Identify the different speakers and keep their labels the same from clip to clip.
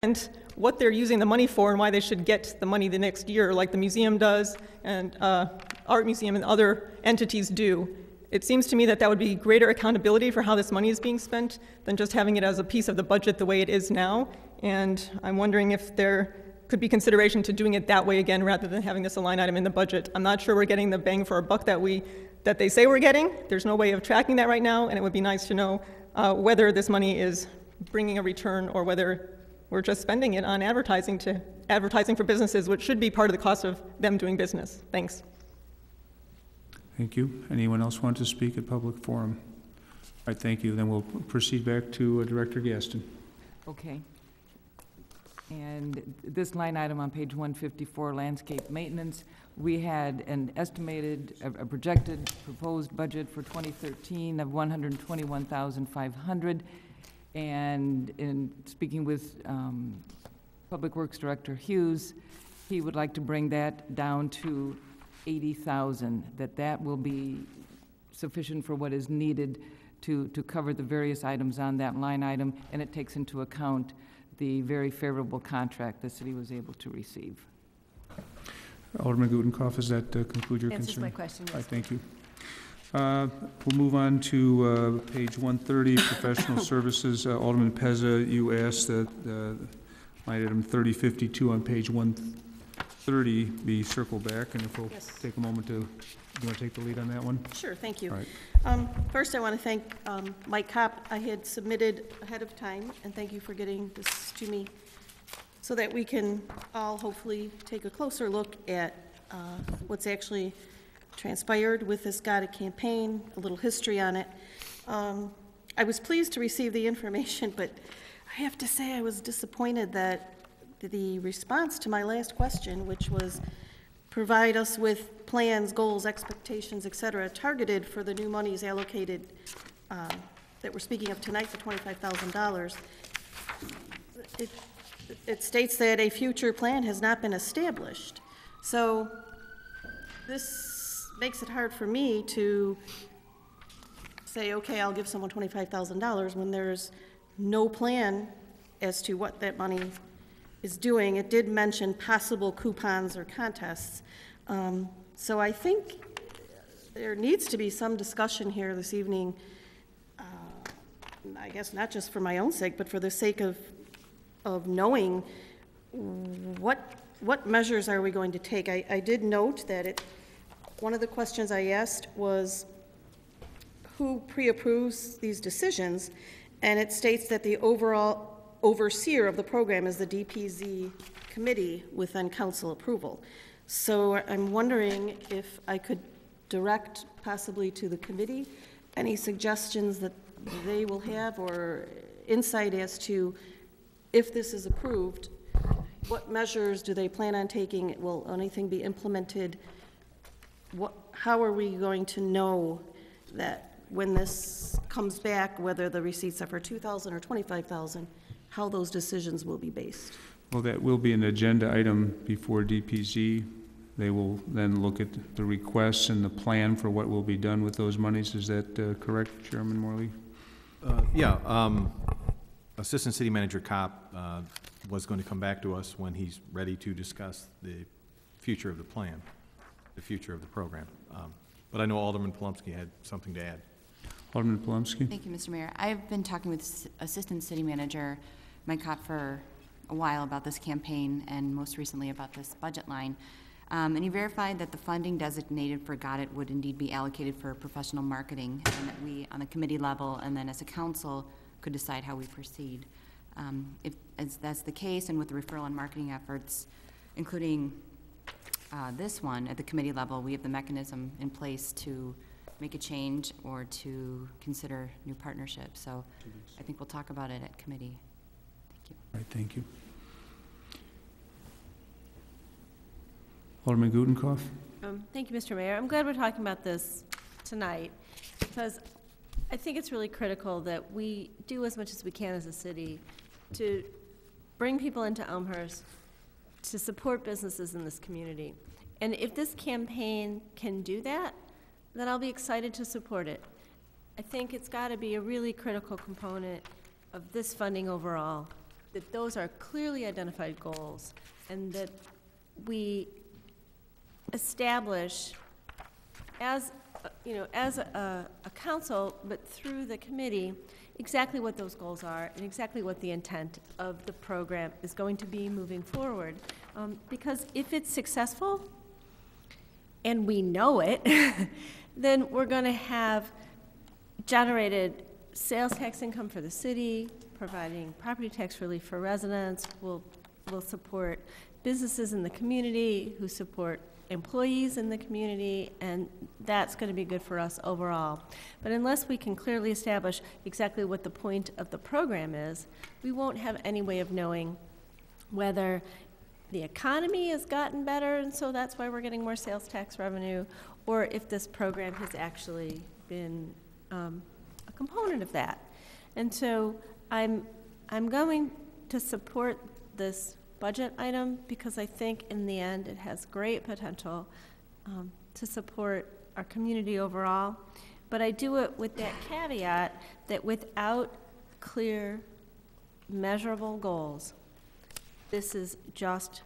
Speaker 1: and what they're using the money for and why they should get the money the next year, like the museum does and Art Museum and other entities do. It seems to me that that would be greater accountability for how this money is being spent than just having it as a piece of the budget the way it is now. And I'm wondering if there could be consideration to doing it that way again rather than having this a line item in the budget. I'm not sure we're getting the bang for our buck that they say we're getting. There's no way of tracking that right now, and it would be nice to know whether this money is bringing a return or whether we're just spending it on advertising for businesses, which should be part of the cost of them doing business. Thanks.
Speaker 2: Thank you. Anyone else want to speak at public forum? All right, thank you. Then we'll proceed back to Director Gaston.
Speaker 3: Okay. And this line item on page 154, landscape maintenance, we had an estimated, a projected proposed budget for 2013 of $121,500. And in speaking with Public Works Director Hughes, he would like to bring that down to 80,000, that will be sufficient for what is needed to cover the various items on that line item, and it takes into account the very favorable contract the city was able to receive.
Speaker 2: Alderman Gutenkopf, does that conclude your
Speaker 4: Answers
Speaker 2: concern?
Speaker 4: my question, yes.
Speaker 2: All right, thank you. We'll move on to page 130, professional services. Alderman Pezza, you asked that line item 3052 on page 130 be circled back, and if we'll take a moment to, you want to take the lead on that one?
Speaker 5: Sure, thank you.
Speaker 2: All right.
Speaker 5: First, I want to thank Mike Kopp. I had submitted ahead of time, and thank you for getting this to me so that we can all hopefully take a closer look at what's actually transpired with this GOTA campaign, a little history on it. I was pleased to receive the information, but I have to say I was disappointed that the response to my last question, which was provide us with plans, goals, expectations, et cetera, targeted for the new monies allocated that we're speaking of tonight, the $25,000. It states that a future plan has not been established. So this makes it hard for me to say, okay, I'll give someone $25,000 when there's no plan as to what that money is doing. It did mention possible coupons or contests. So I think there needs to be some discussion here this evening, I guess not just for my own sake, but for the sake of knowing what measures are we going to take. I did note that one of the questions I asked was who pre-approves these decisions, and it states that the overall overseer of the program is the DPZ committee with then council approval. So I'm wondering if I could direct possibly to the committee any suggestions that they will have or insight as to if this is approved, what measures do they plan on taking? Will anything be implemented? How are we going to know that when this comes back, whether the receipts are for $2,000 or $25,000, how those decisions will be based?
Speaker 2: Well, that will be an agenda item before DPZ. They will then look at the requests and the plan for what will be done with those monies. Is that correct, Chairman Morley?
Speaker 6: Yeah. Assistant City Manager Kopp was going to come back to us when he's ready to discuss the future of the plan, the future of the program. But I know Alderman Polumsky had something to add.
Speaker 2: Alderman Polumsky.
Speaker 7: Thank you, Mr. Mayor. I've been talking with Assistant City Manager Mike Kopp for a while about this campaign and most recently about this budget line. And he verified that the funding designated for GOTT would indeed be allocated for professional marketing, and that we, on the committee level and then as a council, could decide how we proceed. If that's the case, and with the referral and marketing efforts, including this one at the committee level, we have the mechanism in place to make a change or to consider new partnerships. So I think we'll talk about it at committee. Thank you.
Speaker 2: All right, thank you. Alderman Gutenkopf.
Speaker 4: Thank you, Mr. Mayor. I'm glad we're talking about this tonight because I think it's really critical that we do as much as we can as a city to bring people into Elmhurst, to support businesses in this community. And if this campaign can do that, then I'll be excited to support it. I think it's got to be a really critical component of this funding overall. that those are clearly identified goals, and that we establish as, as a council, but through the committee, exactly what those goals are and exactly what the intent of the program is going to be moving forward. Because if it's successful, and we know it, then we're going to have generated sales tax income for the city, providing property tax relief for residents. We'll support businesses in the community who support employees in the community, and that's going to be good for us overall. But unless we can clearly establish exactly what the point of the program is, we won't have any way of knowing whether the economy has gotten better and so that's why we're getting more sales tax revenue, or if this program has actually been a component of that. And so I'm going to support this budget item because I think in the end it has great potential to support our community overall. But I do it with that caveat that without clear, measurable goals, this is just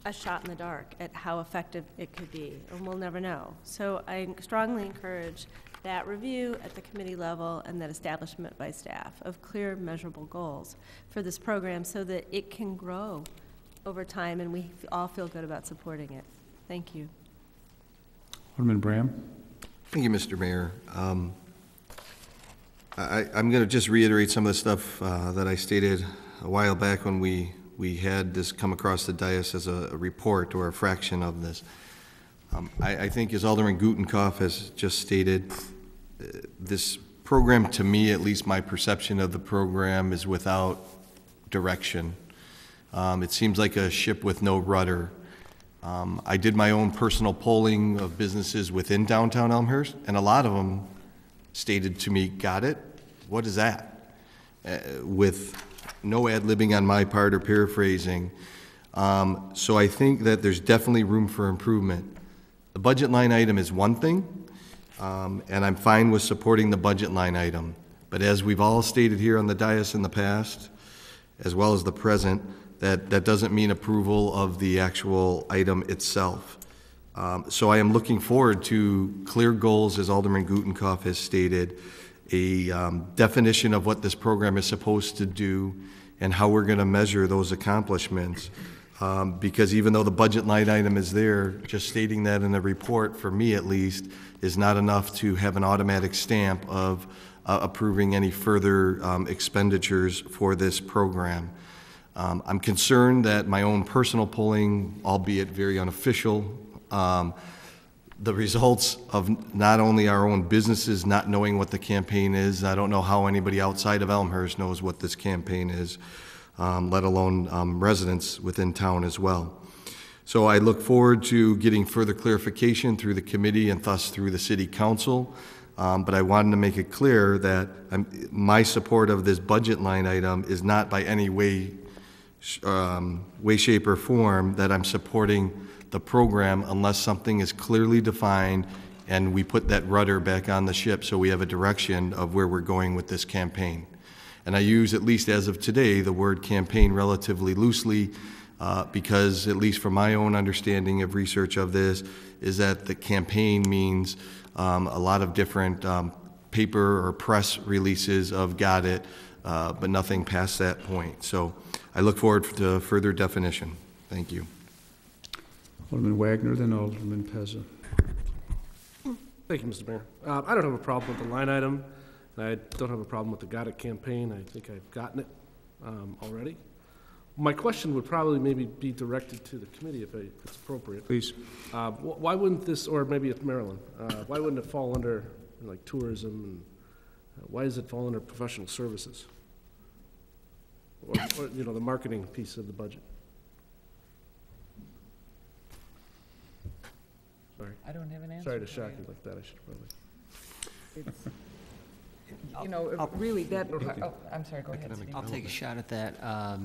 Speaker 4: a shot in the dark at how effective it could be, and we'll never know. So I strongly encourage that review at the committee level and that establishment by staff of clear, measurable goals for this program so that it can grow over time and we all feel good about supporting it. Thank you.
Speaker 2: Alderman Bram.
Speaker 8: Thank you, Mr. Mayor. I'm going to just reiterate some of the stuff that I stated a while back when we had this come across the dais as a report or a fraction of this. I think, as Alderman Gutenkopf has just stated, this program, to me, at least my perception of the program, is without direction. It seems like a ship with no rudder. I did my own personal polling of businesses within downtown Elmhurst, and a lot of them stated to me, got it? What is that? With no ad-libbing on my part or paraphrasing. So I think that there's definitely room for improvement. The budget line item is one thing, and I'm fine with supporting the budget line item. But as we've all stated here on the dais in the past, as well as the present, that doesn't mean approval of the actual item itself. So I am looking forward to clear goals, as Alderman Gutenkopf has stated, a definition of what this program is supposed to do and how we're going to measure those accomplishments. Because even though the budget line item is there, just stating that in a report, for me at least, is not enough to have an automatic stamp of approving any further expenditures for this program. I'm concerned that my own personal polling, albeit very unofficial, the results of not only our own businesses not knowing what the campaign is, I don't know how anybody outside of Elmhurst knows what this campaign is, let alone residents within town as well. So I look forward to getting further clarification through the committee and thus through the city council. But I wanted to make it clear that my support of this budget line item is not by any way, shape, or form that I'm supporting the program unless something is clearly defined and we put that rudder back on the ship so we have a direction of where we're going with this campaign. And I use, at least as of today, the word campaign relatively loosely because, at least from my own understanding of research of this, is that the campaign means a lot of different paper or press releases of got it, but nothing past that point. So I look forward to further definition. Thank you.
Speaker 2: Alderman Wagner, then Alderman Pezza.
Speaker 9: Thank you, Mr. Mayor. I don't have a problem with the line item, and I don't have a problem with the Got It campaign. I think I've gotten it already. My question would probably maybe be directed to the committee if it's appropriate.
Speaker 2: Please.
Speaker 9: Why wouldn't this, or maybe it's Maryland, why wouldn't it fall under like tourism, and why does it fall under professional services? Or the marketing piece of the budget? Sorry.
Speaker 3: I don't have an answer.
Speaker 9: Sorry to
Speaker 3: for
Speaker 9: shock
Speaker 3: you.
Speaker 9: you like that. I should probably.
Speaker 3: Really, that, I'm sorry, go ahead, Steve.
Speaker 10: I'll take a shot at that.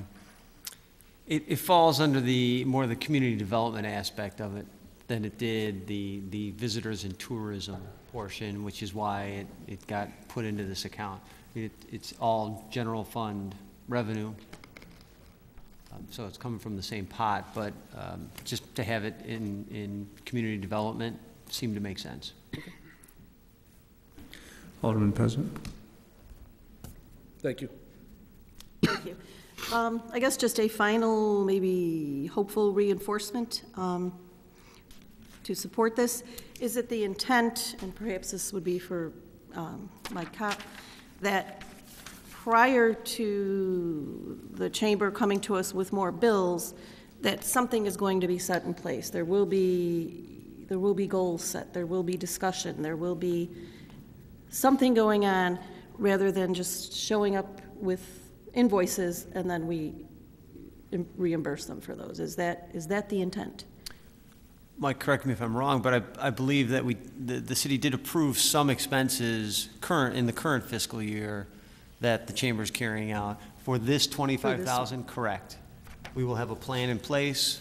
Speaker 10: It falls under more of the community development aspect of it than it did the visitors and tourism portion, which is why it got put into this account. It's all general fund revenue. So it's coming from the same pot, but just to have it in community development seemed to make sense.
Speaker 2: Alderman Pezza.
Speaker 9: Thank you.
Speaker 5: Thank you. I guess just a final, maybe hopeful reinforcement to support this. Is it the intent, and perhaps this would be for Mike Kopp, that prior to the chamber coming to us with more bills, that something is going to be set in place? There will be goals set, there will be discussion, there will be something going on, rather than just showing up with invoices and then we reimburse them for those. Is that the intent?
Speaker 10: Mike, correct me if I'm wrong, but I believe that the city did approve some expenses in the current fiscal year that the chamber's carrying out. For this 25,000, correct. We will have a plan in place.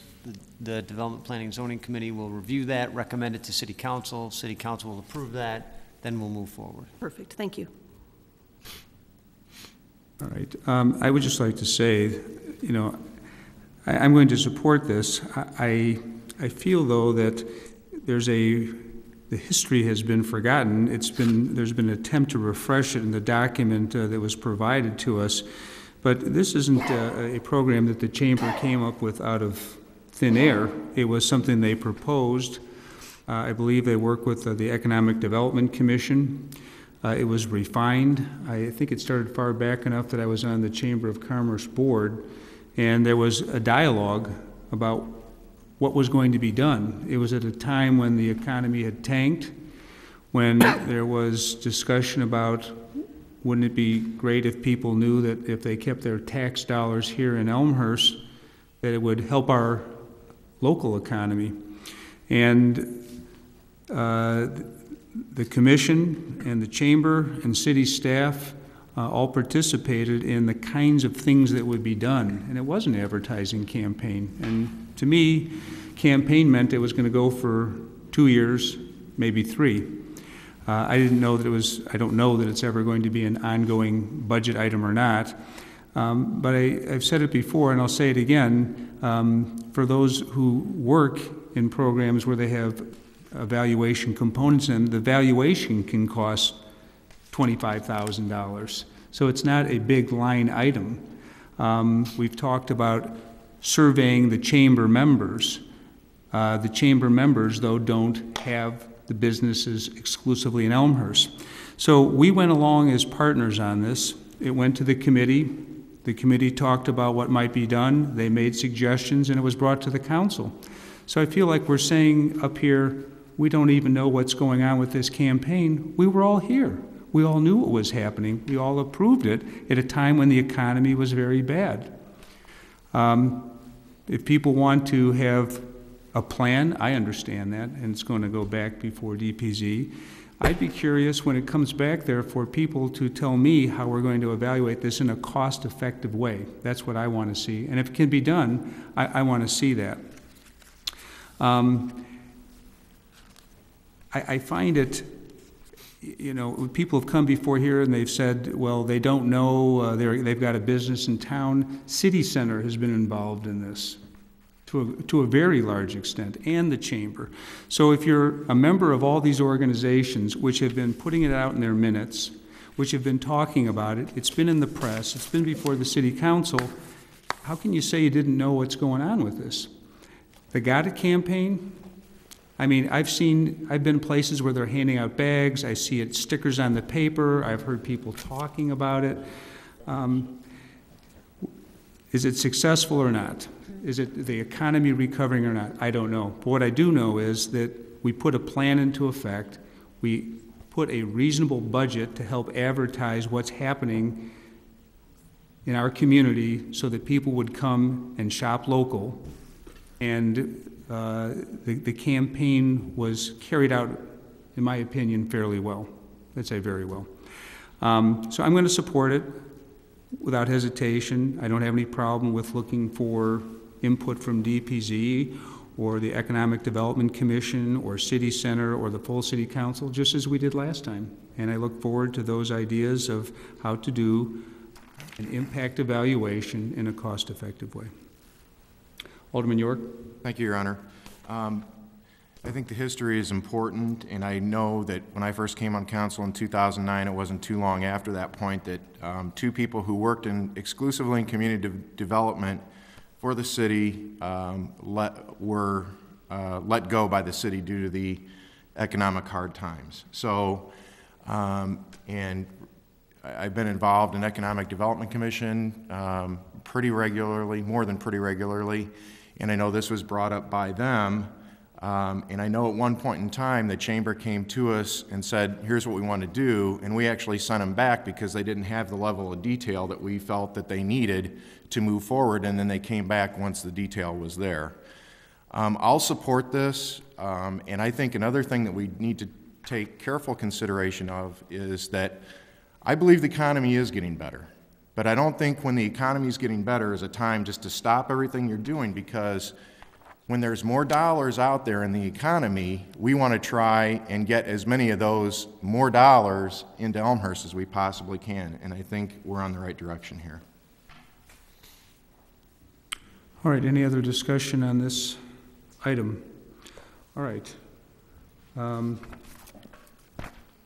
Speaker 10: The Development Planning and Zoning Committee will review that, recommend it to City Council. City Council will approve that, then we'll move forward.
Speaker 5: Perfect, thank you.
Speaker 2: All right. I would just like to say, you know, I'm going to support this. I feel, though, that the history has been forgotten. There's been an attempt to refresh it in the document that was provided to us, but this isn't a program that the chamber came up with out of thin air. It was something they proposed. I believe they worked with the Economic Development Commission. It was refined. I think it started far back enough that I was on the Chamber of Commerce board, and there was a dialogue about what was going to be done. It was at a time when the economy had tanked, when there was discussion about, wouldn't it be great if people knew that if they kept their tax dollars here in Elmhurst, that it would help our local economy. And the commission and the chamber and city staff all participated in the kinds of things that would be done. And it was an advertising campaign. And to me, campaign meant it was going to go for 2 years, maybe 3. I don't know that it's ever going to be an ongoing budget item or not. But I've said it before, and I'll say it again, for those who work in programs where they have evaluation components in them, the valuation can cost $25,000. So it's not a big line item. We've talked about surveying the chamber members. The chamber members, though, don't have the businesses exclusively in Elmhurst. So we went along as partners on this. It went to the committee. The committee talked about what might be done. They made suggestions, and it was brought to the council. So I feel like we're saying up here, we don't even know what's going on with this campaign. We were all here. We all knew what was happening. We all approved it at a time when the economy was very bad. If people want to have a plan, I understand that, and it's going to go back before DPZ. I'd be curious when it comes back there for people to tell me how we're going to evaluate this in a cost-effective way. That's what I want to see. And if it can be done, I want to see that. I find it, you know, people have come before here and they've said, well, they don't know, they've got a business in town. City Center has been involved in this to a very large extent, and the chamber. So if you're a member of all these organizations which have been putting it out in their minutes, which have been talking about it, it's been in the press, it's been before the city council, how can you say you didn't know what's going on with this? The Got It campaign, I mean, I've been places where they're handing out bags, I see it stickers on the paper, I've heard people talking about it. Is it successful or not? Is it the economy recovering or not? I don't know. But what I do know is that we put a plan into effect. We put a reasonable budget to help advertise what's happening in our community so that people would come and shop local. And the campaign was carried out, in my opinion, fairly well. I'd say very well. So I'm going to support it without hesitation. I don't have any problem with looking for input from DPZ or the Economic Development Commission or City Center or the full City Council, just as we did last time. And I look forward to those ideas of how to do an impact evaluation in a cost-effective way. Alderman York?
Speaker 11: Thank you, Your Honor. I think the history is important, and I know that when I first came on council in 2009, it wasn't too long after that point that two people who worked exclusively in community development for the city were let go by the city due to the economic hard times. So, and I've been involved in Economic Development Commission pretty regularly, more than pretty regularly, and I know this was brought up by them. And I know at one point in time, the chamber came to us and said, here's what we want to do, and we actually sent them back because they didn't have the level of detail that we felt that they needed to move forward, and then they came back once the detail was there. I'll support this, and I think another thing that we need to take careful consideration of is that I believe the economy is getting better, but I don't think when the economy is getting better is a time just to stop everything you're doing, because when there's more dollars out there in the economy, we want to try and get as many of those more dollars into Elmhurst as we possibly can, and I think we're on the right direction here.
Speaker 2: All right, any other discussion on this item? All right.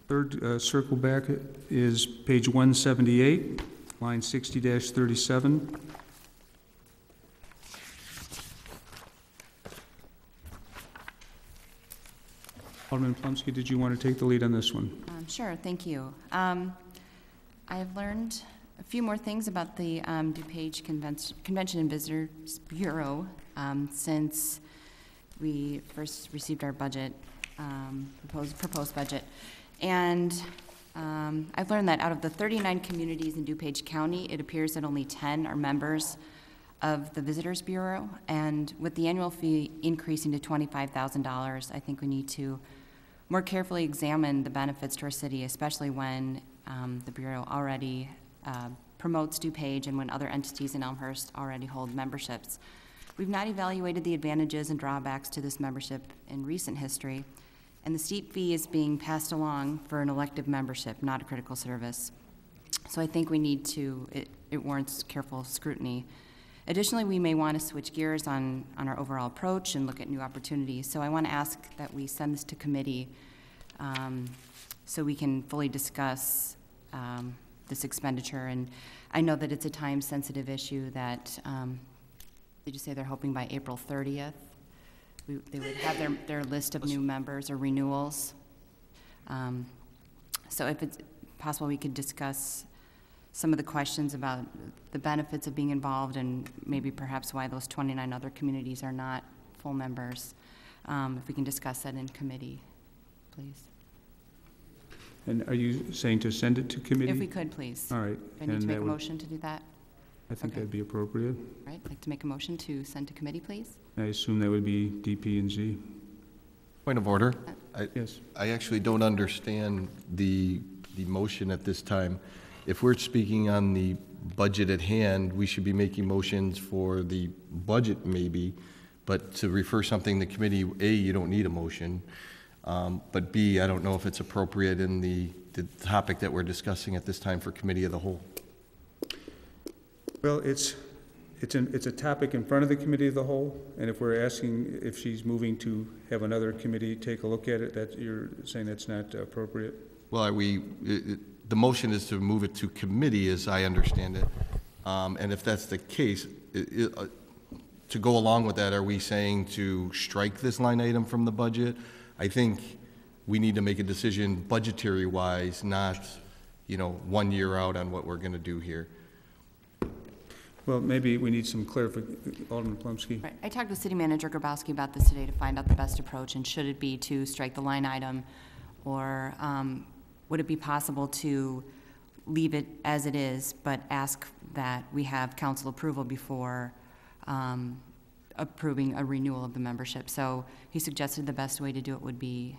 Speaker 2: Third circle back is page 178, line 60-37. Alderman Plumsky, did you want to take the lead on this one?
Speaker 7: Sure, thank you. I have learned a few more things about the DuPage Convention and Visitors Bureau since we first received our budget, proposed budget. And I've learned that out of the 39 communities in DuPage County, it appears that only 10 are members of the Visitors Bureau. And with the annual fee increasing to $25,000, I think we need to more carefully examine the benefits to our city, especially when the Bureau already promotes DuPage and when other entities in Elmhurst already hold memberships. We've not evaluated the advantages and drawbacks to this membership in recent history, and the steep fee is being passed along for an elective membership, not a critical service. So I think we need to, it warrants careful scrutiny. Additionally, we may want to switch gears on our overall approach and look at new opportunities. So I want to ask that we send this to committee so we can fully discuss this expenditure. And I know that it's a time-sensitive issue that, did you say they're hoping by April 30th? They would have their list of new members or renewals. So if it's possible, we could discuss some of the questions about the benefits of being involved and maybe perhaps why those 29 other communities are not full members. If we can discuss that in committee, please.
Speaker 2: And are you saying to send it to committee?
Speaker 7: If we could, please.
Speaker 2: All right.
Speaker 7: Do I need to make a motion to do that?
Speaker 2: I think
Speaker 7: Okay.
Speaker 2: that'd be appropriate.
Speaker 7: All right, I'd like to make a motion to send to committee, please.
Speaker 2: I assume that would be DP and Z.
Speaker 8: Point of order.
Speaker 2: Yes.
Speaker 8: I actually don't understand the motion at this time. If we're speaking on the budget at hand, we should be making motions for the budget maybe, but to refer something to committee, A, you don't need a motion, but B, I don't know if it's appropriate in the topic that we're discussing at this time for committee of the whole.
Speaker 2: Well, it's a topic in front of the committee of the whole, and if we're asking if she's moving to have another committee take a look at it, that you're saying that's not appropriate?
Speaker 8: Well, the motion is to move it to committee, as I understand it. And if that's the case, to go along with that, are we saying to strike this line item from the budget? I think we need to make a decision budgetary-wise, not, 1 year out on what we're going to do here.
Speaker 2: Well, maybe we need some clarification. Alderman Plumsky.
Speaker 7: Right. I talked with City Manager Grabowski about this today to find out the best approach, and should it be to strike the line item, or would it be possible to leave it as it is, but ask that we have council approval before approving a renewal of the membership? So he suggested the best way to do it would be,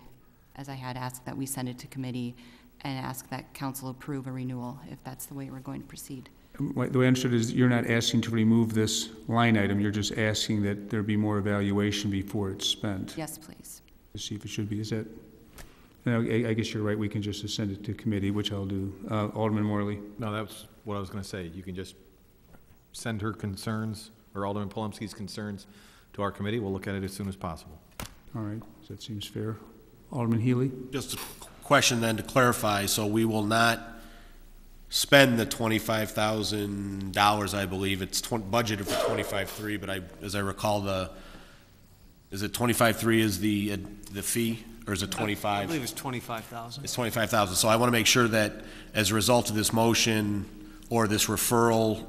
Speaker 7: as I had asked, that we send it to committee and ask that council approve a renewal, if that's the way we're going to proceed.
Speaker 2: The way I understood is you're not asking to remove this line item, you're just asking that there be more evaluation before it's spent.
Speaker 7: Yes, please.
Speaker 2: To see if it should be. Is that, I guess you're right, we can just send it to committee, which I'll do. Alderman Morley.
Speaker 6: No, that's what I was going to say. You can just send her concerns, or Alderman Polomski's concerns, to our committee. We'll look at it as soon as possible.
Speaker 2: All right, that seems fair. Alderman Healy?
Speaker 12: Just a question then to clarify, so we will not spend the $25,000, I believe, it's budgeted for 25.3, but as I recall, is it 25.3 is the fee, or is it 25?
Speaker 10: I believe it's 25,000.
Speaker 12: It's 25,000, so I want to make sure that as a result of this motion or this referral,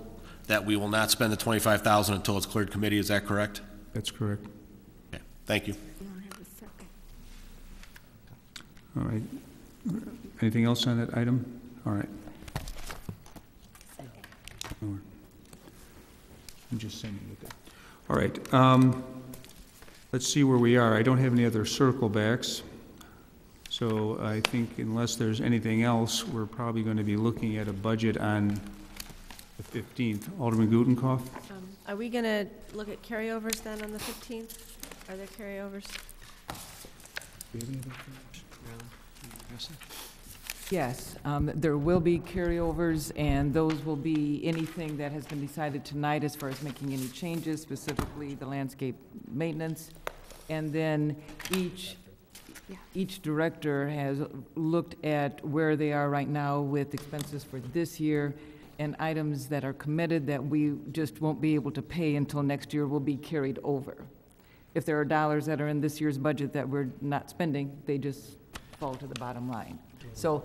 Speaker 12: that we will not spend the 25,000 until it's cleared committee, is that correct?
Speaker 2: That's correct.
Speaker 12: Okay, thank you.
Speaker 2: All right. Anything else on that item? All right. I'm just sending it there. All right. Let's see where we are. I don't have any other circle backs. So I think unless there's anything else, we're probably going to be looking at a budget on the 15th. Alderman Gutenkopf?
Speaker 4: Are we going to look at carryovers then on the 15th? Are there carryovers?
Speaker 2: Do you have any other?
Speaker 3: Yes, there will be carryovers, and those will be anything that has been decided tonight as far as making any changes, specifically the landscape maintenance. And then each director has looked at where they are right now with expenses for this year, and items that are committed that we just won't be able to pay until next year will be carried over. If there are dollars that are in this year's budget that we're not spending, they just fall to the bottom line. So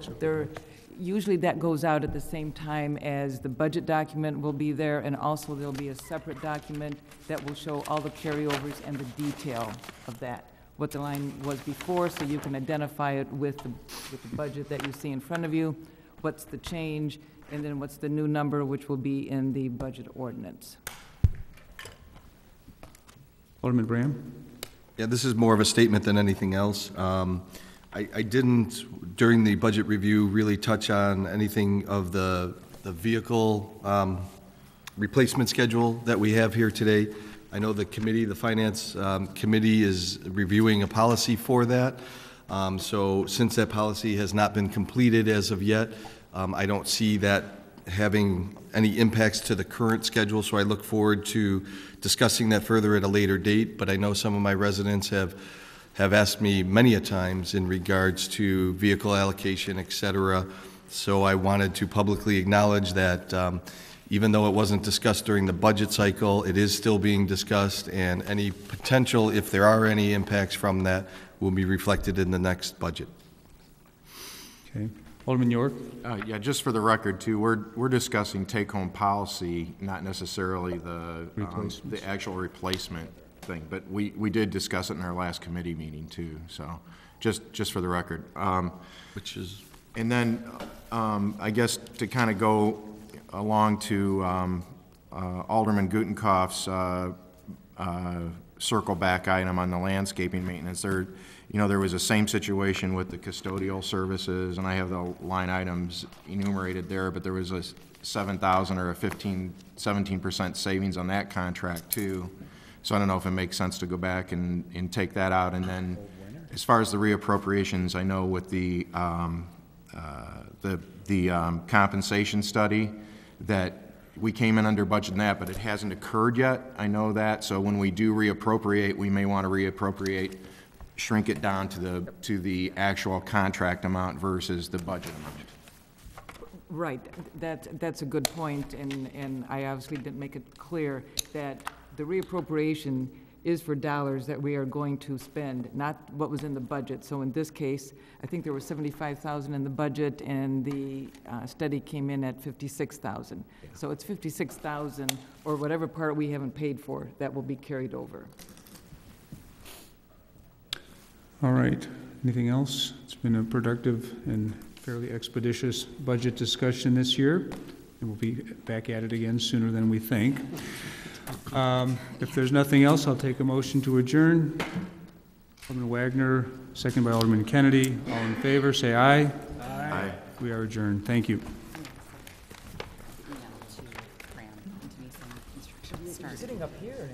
Speaker 3: usually that goes out at the same time as the budget document will be there, and also there'll be a separate document that will show all the carryovers and the detail of that, what the line was before, so you can identify it with the budget that you see in front of you, what's the change, and then what's the new number, which will be in the budget ordinance.
Speaker 2: Alderman Braham?
Speaker 8: Yeah, this is more of a statement than anything else. I didn't, during the budget review, really touch on anything of the vehicle replacement schedule that we have here today. I know the committee, the Finance Committee, is reviewing a policy for that. So since that policy has not been completed as of yet, I don't see that having any impacts to the current schedule, so I look forward to discussing that further at a later date. But I know some of my residents have asked me many a times in regards to vehicle allocation, et cetera. So I wanted to publicly acknowledge that even though it wasn't discussed during the budget cycle, it is still being discussed, and any potential, if there are any impacts from that, will be reflected in the next budget.
Speaker 2: Okay. Alderman York?
Speaker 11: Yeah, just for the record, too, we're discussing take-home policy, not necessarily the actual replacement thing, but we did discuss it in our last committee meeting, too, so just for the record.
Speaker 8: Which is?
Speaker 11: And then, I guess to kind of go along to Alderman Gutenkopf's circle back item on the landscaping maintenance, there was the same situation with the custodial services, and I have the line items enumerated there, but there was a 7,000 or a 17% savings on that contract too. So I don't know if it makes sense to go back and take that out. And then as far as the reappropriations, I know with the compensation study that we came in under budget in that, but it hasn't occurred yet. I know that. So when we do reappropriate, we may want to reappropriate, shrink it down to the actual contract amount versus the budget amount.
Speaker 3: Right, that's a good point, and I obviously didn't make it clear that the reappropriation is for dollars that we are going to spend, not what was in the budget. So in this case, I think there was $75,000 in the budget, and the study came in at $56,000. So it's $56,000, or whatever part we haven't paid for, that will be carried over.
Speaker 2: All right. Anything else? It's been a productive and fairly expeditious budget discussion this year, and we'll be back at it again sooner than we think. If there's nothing else, I'll take a motion to adjourn. Alderman Wagner, second by Alderman Kennedy. All in favor, say aye. Aye. We are adjourned. Thank you.
Speaker 7: Sitting up here.